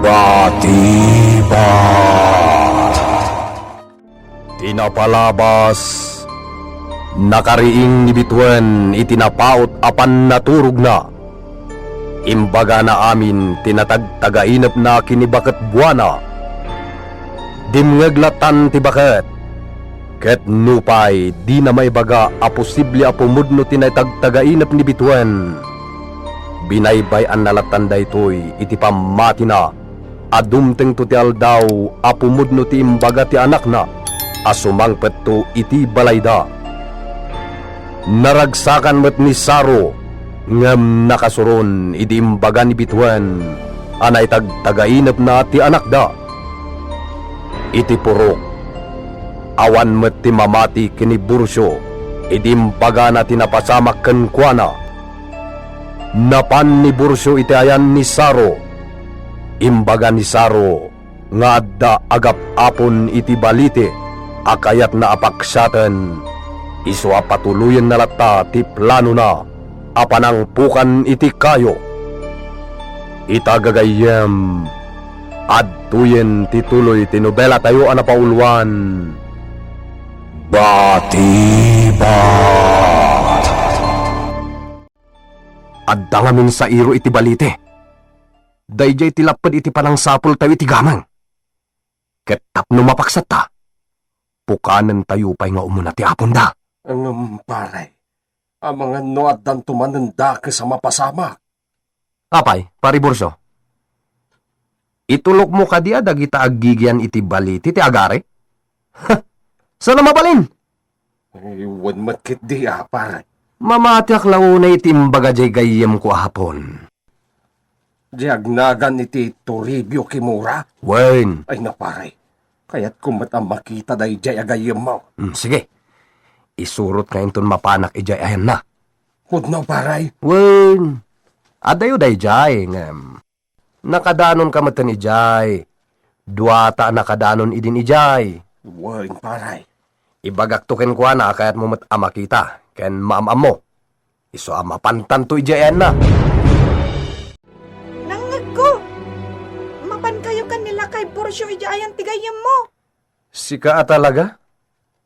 Batibat. Tinapalabas, nakariing ni bituan itinapaot apan naturog na. Imbaga na amin tinatagtagainap na kinibakat buwana. Dimngaglatan ti bakat. Ket nupay di na may baga a posible a pumudno tinatagtagainap ni bituan. Binaybay an nalatan daytoy iti pamati na. Adumteng to ti aldaw a pumudno ti imbaga ti anak na. Asumangpet to iti balayda. Naragsakan met ni Saro ngem nakasuron iti imbaga ni bituan anay tagtagainap na ti anak da. Iti purok awan met ti mamati kini Bursyo iti imbaga na tinapasamak ken kuana. Napan ni Bursyo iti ayan ni Saro. Imbaga ni Saro nga adda agap apon iti balite akayat na apaksyatan. Isu apatuluyan na lata ti plano na apanang pukan iti kayo. Itagagayem adtuyen tituloy ti nobela tayo anapaulwan. Batibat. Adda ngamin sa iro iti balite. Dayjay tilapad iti panang sapol tayo iti gamang. Ket tapno mapaksat ta. Pukanan tayo pa'y nga umuna ti apon da. Ang paray, ang mga noad dan tumananda ka sa mapasama. Apay, pari Bursyo. Itulok mo ka diya dagita agigyan iti baliti ti agare? Sana mabalin? Iwan matkit di paray. Mamatiak launa iti imbaga jay gayem ko hapon. Diagnagan iti Toribio Kimura? Wen. Ay naparay, kaya't kumatang makita dahi jay agayem mo. Sige. Isurot nga inton mapanak ijay ayan na. Hud na paray. Wen. Adayo day jay ngem. Nakadanon ka matan ijay. Duata nakadanon idin ijay. Wen paray. Ibagak tuken kwa na kayat mo makita. Ken maamam mo. Iso amapantan to ijay ayan na. Nangag ko. Mapan kayo kanila kay Bursyo ijayan tigayam mo. Sika talaga?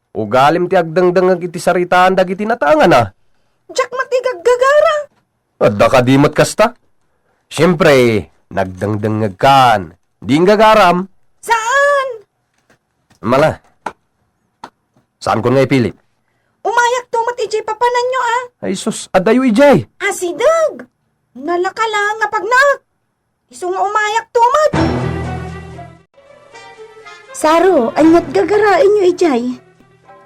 Ugalim ti agdangdangag iti saritaan dagiti natangan na. Jack matigag gagara. Adda ka dimot kasta? Siyempre, nagdangdangag kan. Di gagaram. Saan? Mala. Saan ko nga ipili? Umayak tumat ijay papanan nyo Ay sus, adayo ijay. Asidag. Nalakala nga pagnak. Iso nga umayak tumat. Saro, anyat gagarain nyo ijay.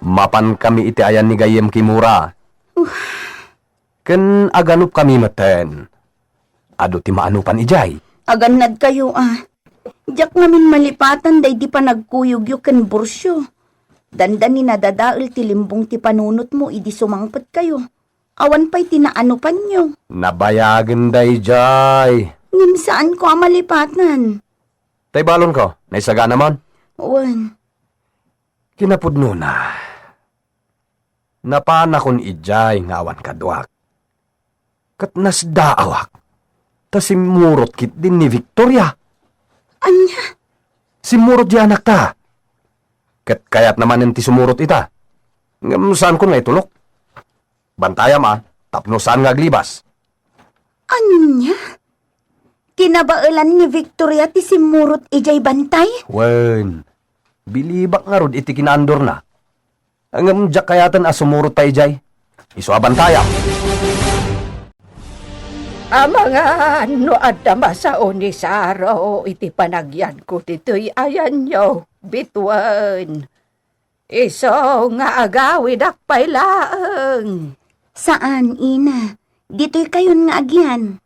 Mapan kami iti ayan ni Gayem Kimura. Ken aganup kami maten. Ado ti maanupan ijay. Aganad kayo Jack ngamin malipatan day di pa nagkuyog yu ken Bursyo. Dandan ni nadadaal ti limbong ti panunot mo idi sumangpet kayo. Awan pa'y tinaanupan nyo. Nabayagan day jay. Ngimsaan ko malipatan. Tay balon ko, naisaga naman. Wan. Kinapudno na. Napanakon ijay nga awan kaduak. Kat nasdaawak. Tasimurot kit din ni Victoria. Anya? Simurot di anak ta. Kat kayat naman yung tisumurot ita. Ngam saan ko nga itulok? Bantayam tapno saan nga glibas. Anya? Kinabailan ni Victoria ti simurot ijay bantay? Wen, bilibak nga rod iti kinaandor na. Ang jak kayatan sumurot pa ijay. Iso abantayam. Mga no adda masao ni Saro iti panagyan ko tito'y ayan nyo, bituan. Iso nga agawid akpay laeng. Saan, ina? Dito'y kayon nga agyan.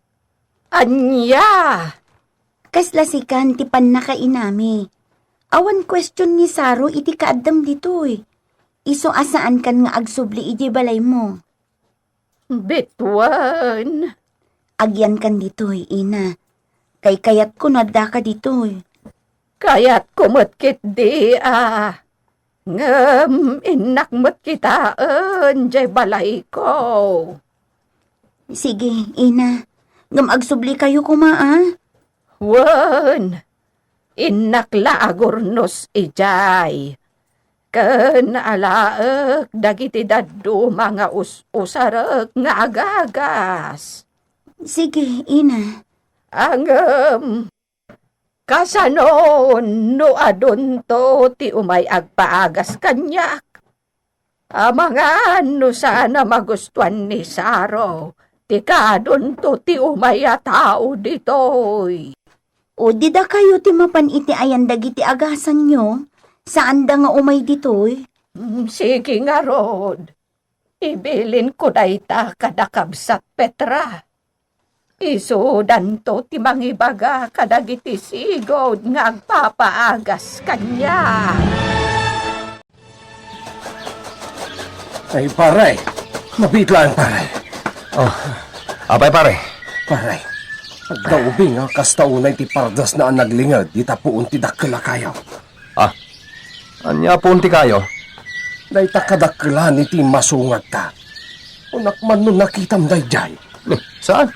Anya! Kaslasikan ti pan nakainami. Awan question ni Saro iti kaadam dito'y. Iso asaan kan nga agsubli iti balay mo. Bituan. Agyan kan dito'y, ina. Kay kayat ko nadda ka dito'y. Kaya't kumatkit di ngem inakmat kitaan jay balay ko. Sige, ina. Ngam agsubli kayo kuma. Wan, Inakla agurnos ijay. Ken alaek dagiti daddu mga usarek nga agagas. Sige, ina. Ang kasanon no adun to ti umay agpaagas kanyak. Mga no sana magustuhan ni Saro, ti kadun to ti umay a tao ditoy. O di da kayo ti mapan iti ayan dagiti agasan nyo? Saan da nga umay ditoy? Sige nga rod, ibilin ko na ita kadakabsat Petra. Isudan to ti mangibaga kadagiti sigod nga agpapaagas kanya. Ay, pare. Mabitlaan, pare. Oh, apay pare. Pare. Agdaubing nga kastaunay ti pardas na ang naglingad. Di tapuun ti dakila kayo. Ah, anya punti kayo? Day takadakila ni ti masungag ta. Unak man nun nakitam day jay. Saan?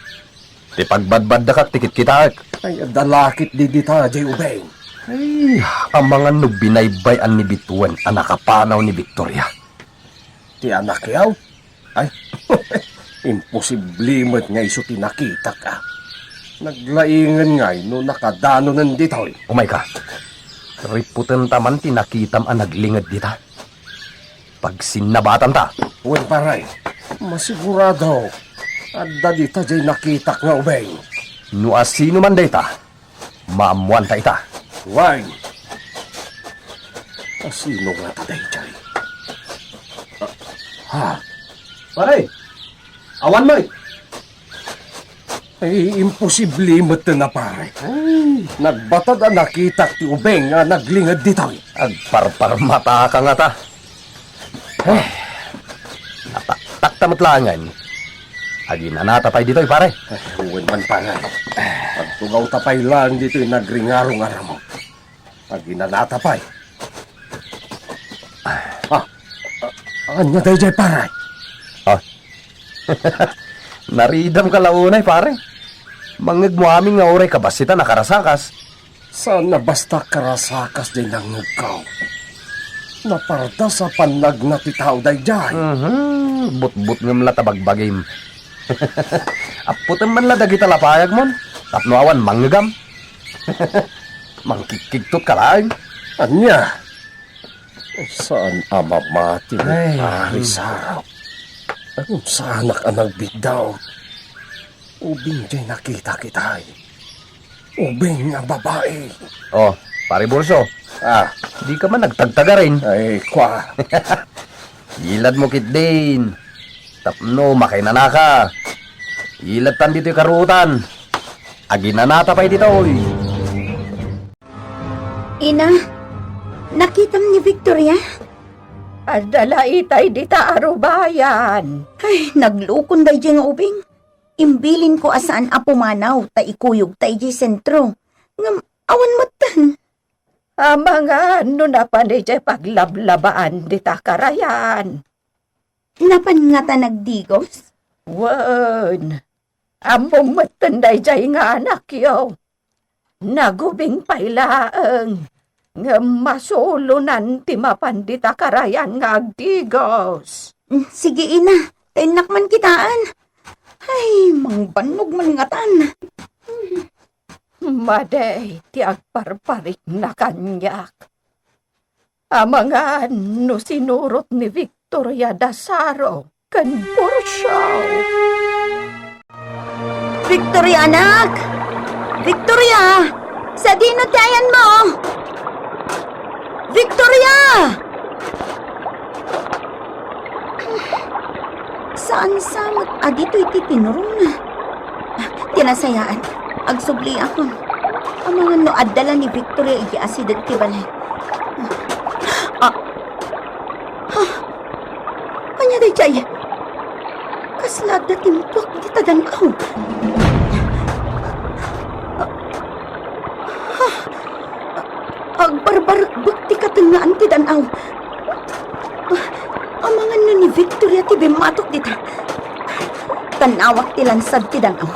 Ti pagbadbad da kak tikit kita. Ay, dalakit di dita jay ubeng. Ay, ang mga nubinaybayan ni Bituan ang nakapanaw ni Victoria. Ti anak yaw? Ay, imposible nga iso ti nakita ka. Naglaingan ngay no nakadano nanditoy. Umay ka. Riputan taman tinakitam ang naglingad dita. Pag sinabatan ta. Uwan paray, masigurado. Adda dita jay nakita nga ubeng. No asino man data, maamuan ta ita. Why? Asino nga taday jay? Ha? Pare, awan mo Ay, imposible mata na pare. Ay, nagbatad ang nakita ti ubeng nga naglingad ditoy. Agparpar mata ka nga ta. Ay, nataktak tamatlangan. Agi na natapay dito'y pare. Ay, uwan man pare. Pagtugaw tapay lang dito'y nagringarong aramo. Pag inanatapay. Anya day jay pare? Naridam ka launay pare. Mangag mo aming nga oray kabasita nakarasakas. Sana basta karasakas din ang nagkaw. Naparda sa panag na titaw day jay. But-but nga mala tabagbagim. Aputan man la dagita lapayag mon. Tapno awan manggagam. Mangkikigtot ka lang. Anya? Saan amamati ng Ay. pari sarap? Anong sanak ang nagbidaw? Ubing jay nakita kitay. Ubing nga babae. Oh, pare Bulso. Di ka man nagtagtaga rin. Ay, kwa. Ilad mo kit din. Tapno, makainana ka. Ilad tan dito'y karutan. Aginanata pa'y dito'y. Ina, nakitam ni Victoria? Adala itay dita arubayan. Ay, naglukon day nga ubing. Imbilin ko asaan apumanaw, ta ikuyog tay di sentro. Ngam, awan matan. Mga ano na pa ni jay paglablabaan dita karayan. Napan nga ta nagdigos? Wan, among matanday jay nga anak yo. Nagubing pailaang, nga masulunan ti mapandita karayan nga agdigos. Sige ina, tinakman kitaan. Ay, mangbanog man nga tan. Maday, ti agparparik na kanyak. Mga no sinurot ni Victoria Dasaro, kan Borshaw. Victoria, anak! Victoria! Sa dino tayan mo! Victoria! Saan samot? Dito'y titinurong na. Tinasayaan. Agsubli ako. Ang mga no adala ni Victoria igiasidad ti balay. Kanya day chay. Kaslada timpok di tadanaw. Agbarbarak bukti katungaan ti danaw. Ang mga no ni Victoria ti bimatok dita. Tanawak ti lansad ti danaw.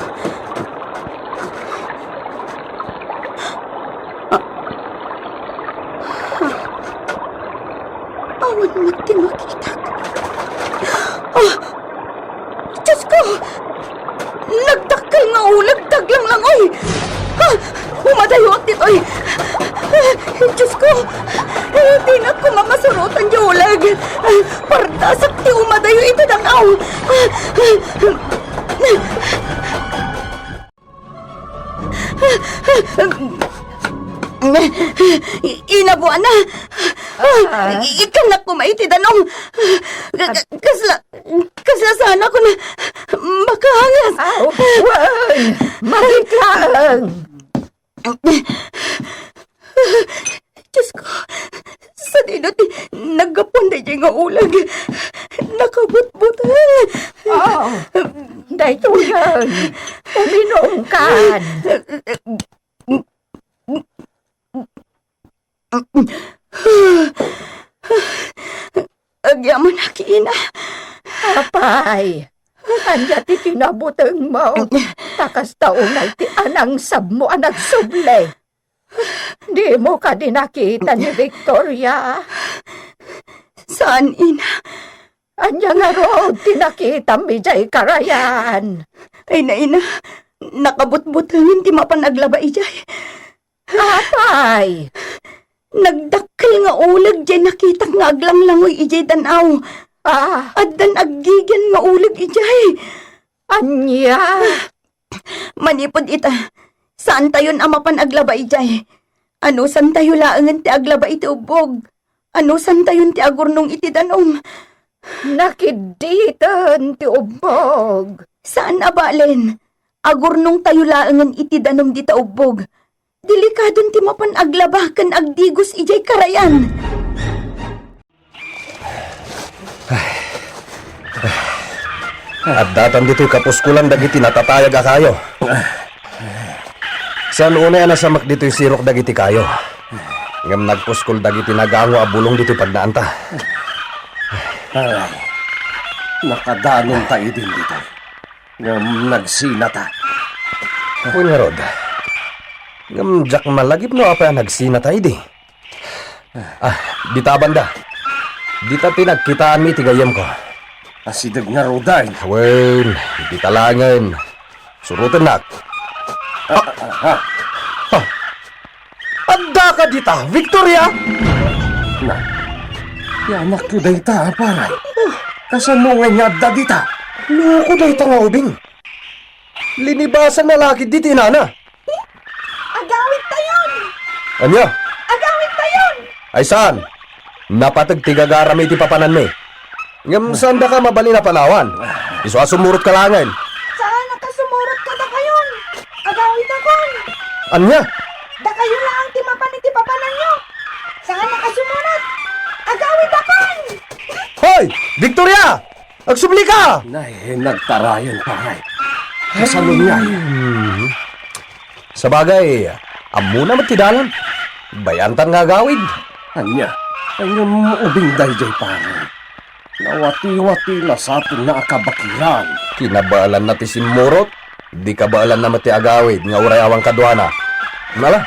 Awan mati makita. Ah! Diyos ko! Nagdakkel nga ulag, daglang lang, oy! Ha! Umadayot dito'y! Diyos ko! Di na ko mamasurutan di ulag! Pardasak ti umadayo ito dangaw! Inabuan na! Ikanak ko maiti danong! Kasla sana ko na makahangas! Wan! Magitlaang! Diyos ko, sa dinot, nagapon na dyan nga ulag. Nakabut-but. Oh, dahito yan. Uminom kan. Agyaman na kiina. Apay, anya ti pinabuteng mo. Takas taon ay ti anang sab mo ang nagsuble. Di mo ka din nakita ni Victoria. Saan, ina? Anya nga road, tinakita mi jay karayan. Ay na, ina. Nakabut-butangin ti mapanaglaba ijay. Apay, Nagdakkel nga ulag jay nakita nga aglanglangoy ijay danaw. At dan aggigan nga ulag ijay. anya. Manipod ita. Saan tayo ang mapanaglaba ijay? Ano san tayo laangan ti aglaba iti ubog? Ano san tayo ti agurnong iti danom? Nakiditan ti ubog. Saan abalen? Agurnong tayo laangan iti danom di ta ubog. Delikadon ti mapanaglaba kan agdigos ijay karayan. At datan dito'y kapuskulan dagiti natatayag a kayo. Saan una yan nasamak dito'y sirok dagiti kayo. Ngam nagpuskul dagiti nagango a bulong dito'y pagnaanta. Ay, nakadanon tayo din dito. Ngam nagsina ta. Kung nga rod. Ngam jak malagip no apa yan nagsina tayo di. Dita banda. Dita pinagkitaan mi tigayam ko. Asidag nga roday. Wen, dita langan. Surutan nak. Anda ka dita, Victoria! Na, yanak ko day ta, paray. Kasanungay nga da dita. Loko na ita nga ubing. Linibasan na laki diti nana. Agawit tayon! Anya? Agawit tayon! Ay saan? Napatag tigagarami iti papanan mi. Ngam saan da ka mabali na panawan? Iso asumurot ka langan. Saan nakasumurot ka da kayon? Agawit akon! Anya? Da kayo lang ti mapaniti papanan nyo! Saan nakasumurot? Agawit akon! Hoy! Victoria! Agsubli ka! Nay, nagtarayan, paray. Kasanungay. Sa bagay, amo na matidalan. Bayantan nga gawid. Anya, ay nga ubing dayjay, paray. Nawati-wati na sa ating naakabakilan. Kinabaalan na ti simurot. Di kabaalan na mati agawid nga uray awang kadwana. Nala,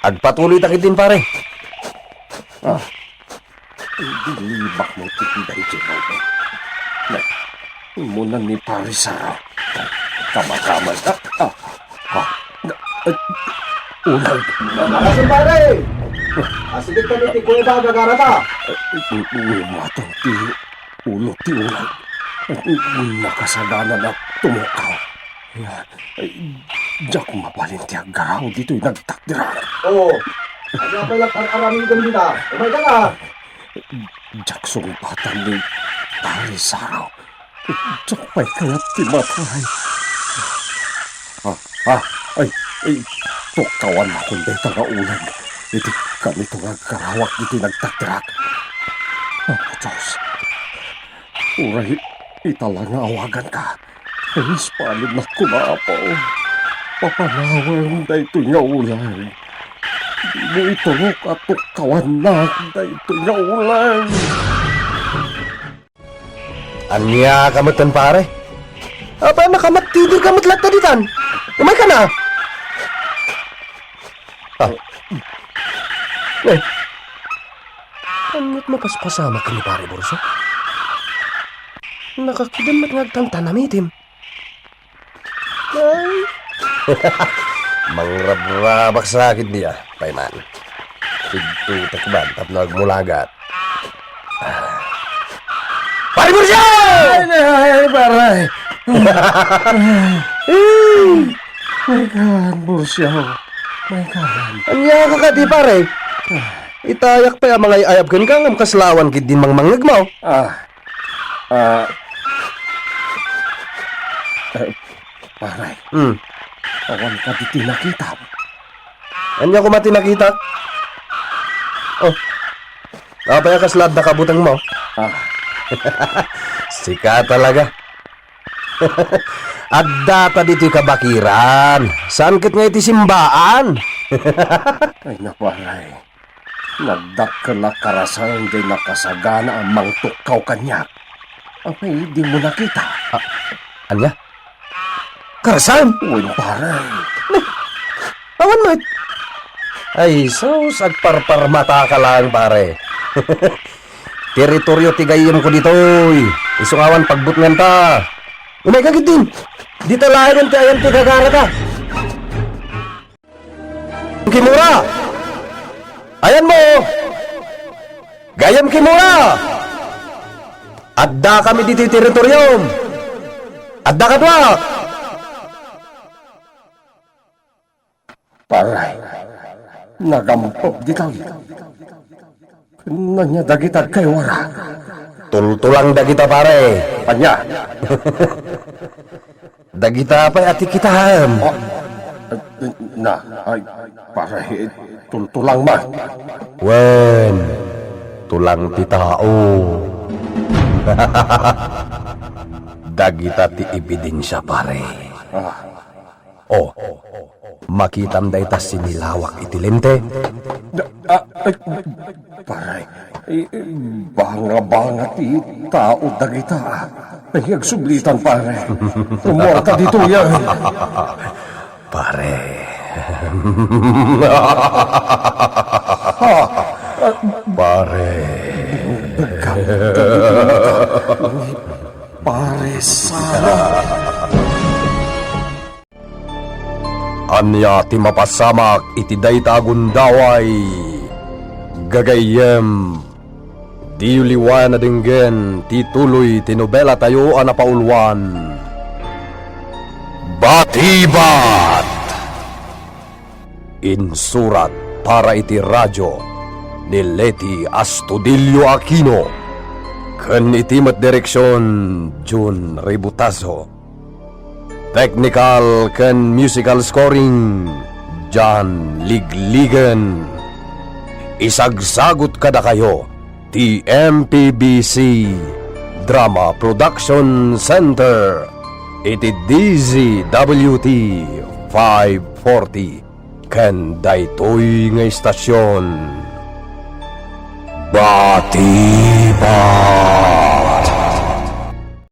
agpatuloy takitin pare. Dilibak mo tiki dayjay, paray. Nay, muna ni Parisaro. Kamakamal. Ulag. Nakasin pare! Asigit kami ti kuya ba gagarata? Umatang ti ulo ti ulag. Nakasagana na tumukaw. Diyak mabalin ti agaraw dito'y nagtakdiran. Oo. Ano pa lang ang araming ganda? Umay ka na! Diyak sumpatan ni Parisaro. Diyak pa'y kayat ti matay. Ay, tukawan na kundi nga ulag. Iti kami itong agkarawak dito'y nagtakdirak. Diyos. Uray, italang nga awagan ka. Is palid na kumapaw. Papanawang da ito'y nga ulag. Di mo itulok at tukawan na da ito'y nga ulag. Anya kamatan pare? Apa nakamat tidur kamat lat taditan? Umay ka na? Anit mapaspasama ka ni pare Borso? Nakakidamat ngagtantanamitim. Ay. Mangrab-rabak sa akin niya, payman. Sigto takbantap nagmulagat. Pare Borso! Ay, paray! My God, Bursyo. My God. Anya ka ka di pare? Itayak pa yung mga iayab kan ka ngam kaslawan kid din mangmangnag mo. Paray, Hmm. awan ka di tinakita. Anya ko mati nakita? Oh. Apa ya kaslad na kabutang mo? Sika talaga. Adda pa dito'y kabakiran. Saan kit nga iti simbaan? Ay naparay, nagdakkel karasan di nakasagana ang mangtukaw kanya. Ang may di mo nakita. Anya? Karasan? Uy, paray. Awan mo. Ay, sus, agparpar mata ka lang, pare. Teritoryo tigayim ko dito'y. Isungawan pagbutngan ta. Umay kagit din. Di talayan ti ayan ti gagara ka. Kimura! Ayan mo! Gayam Kimura! Adda kami dito teritoryom! Adda ka tuwa! Paray, nagampog di tayo. Nanya dagitad kay wara. Tultulang dagita pare. Anya, Dagita pa ati kitaan. ay, paray, tultulang man. Wen, tulang ti tao. Dagita ti ebidensya pare. Oh, makitam da ita sinilawak itilente. Paray, banga-banga ti tao dagita. Ay, agsublitan pare. Umuha dito yan. Pare. Pare. Pare sana. Anya ti mapasamak iti dayta agundaway. Gagayem. Di uliwan na dinggen ti tuloy ti nobela tayo anapaulwan. Batibat! Insurat para iti radyo ni Leti Astudillo Aquino. Ken itimat direksyon Jun Ributazo. Technical ken musical scoring John Ligligan. Isagsagot kada kayo ti MPBC Drama Production Center iti DZWT 540 ken daytoy nga istasyon Batiba.